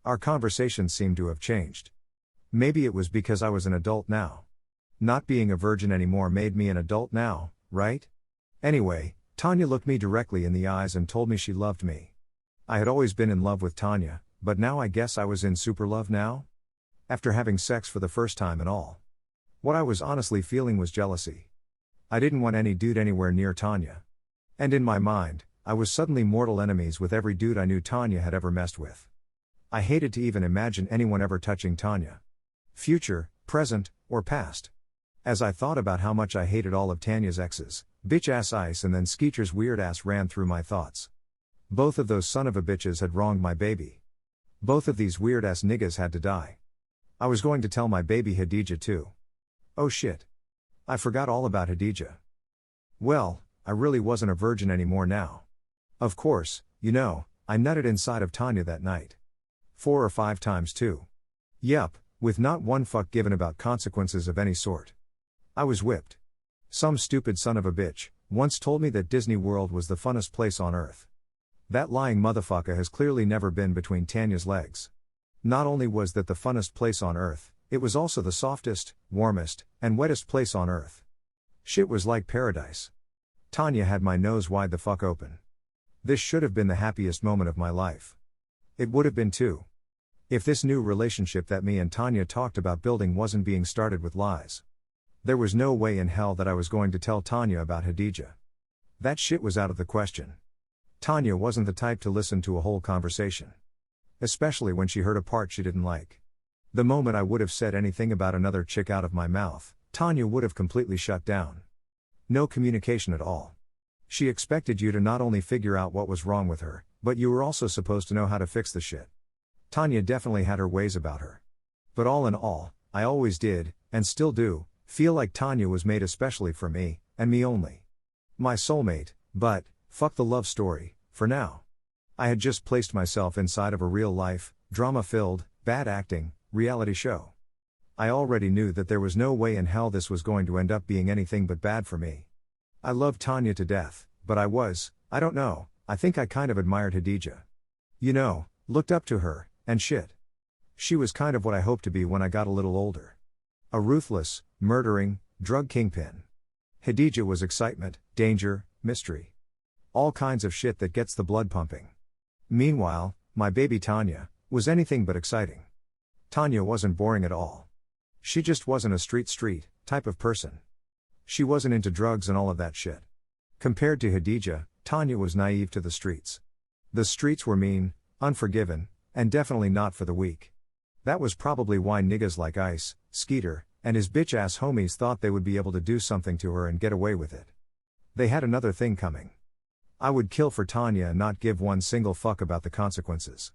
Our conversations seemed to have changed. Maybe it was because I was an adult now. Not being a virgin anymore made me an adult now, right? Anyway, Tanya looked me directly in the eyes and told me she loved me. I had always been in love with Tanya, but now I guess I was in super love now? After having sex for the first time and all. What I was honestly feeling was jealousy. I didn't want any dude anywhere near Tanya. And in my mind, I was suddenly mortal enemies with every dude I knew Tanya had ever messed with. I hated to even imagine anyone ever touching Tanya. Future, present, or past. As I thought about how much I hated all of Tanya's exes, bitch-ass Ice and then Skeeter's weird ass ran through my thoughts. Both of those son of a bitches had wronged my baby. Both of these weird-ass niggas had to die. I was going to tell my baby Hadija too. Oh shit. I forgot all about Hadija. Well, I really wasn't a virgin anymore now. Of course, you know, I nutted inside of Tanya that night. 4 or 5 times too. Yup, with not one fuck given about consequences of any sort. I was whipped. Some stupid son of a bitch once told me that Disney World was the funnest place on earth. That lying motherfucker has clearly never been between Tanya's legs. Not only was that the funnest place on earth, it was also the softest, warmest, and wettest place on earth. Shit was like paradise. Tanya had my nose wide the fuck open. This should have been the happiest moment of my life. It would have been too. If this new relationship that me and Tanya talked about building wasn't being started with lies. There was no way in hell that I was going to tell Tanya about Hadija. That shit was out of the question. Tanya wasn't the type to listen to a whole conversation. Especially when she heard a part she didn't like. The moment I would have said anything about another chick out of my mouth, Tanya would have completely shut down. No communication at all. She expected you to not only figure out what was wrong with her, but you were also supposed to know how to fix the shit. Tanya definitely had her ways about her. But all in all, I always did, and still do, feel like Tanya was made especially for me, and me only. My soulmate, but, fuck the love story, for now. I had just placed myself inside of a real-life, drama-filled, bad acting, reality show. I already knew that there was no way in hell this was going to end up being anything but bad for me. I loved Tanya to death, but I don't know, I think I kind of admired Khadija. You know, looked up to her, and shit. She was kind of what I hoped to be when I got a little older. A ruthless, murdering, drug kingpin. Khadija was excitement, danger, mystery. All kinds of shit that gets the blood pumping. Meanwhile, my baby Tanya was anything but exciting. Tanya wasn't boring at all. She just wasn't a street type of person. She wasn't into drugs and all of that shit. Compared to Khadija, Tanya was naive to the streets. The streets were mean, unforgiving, and definitely not for the weak. That was probably why niggas like Ice, Skeeter, and his bitch-ass homies thought they would be able to do something to her and get away with it. They had another thing coming. I would kill for Tanya and not give one single fuck about the consequences.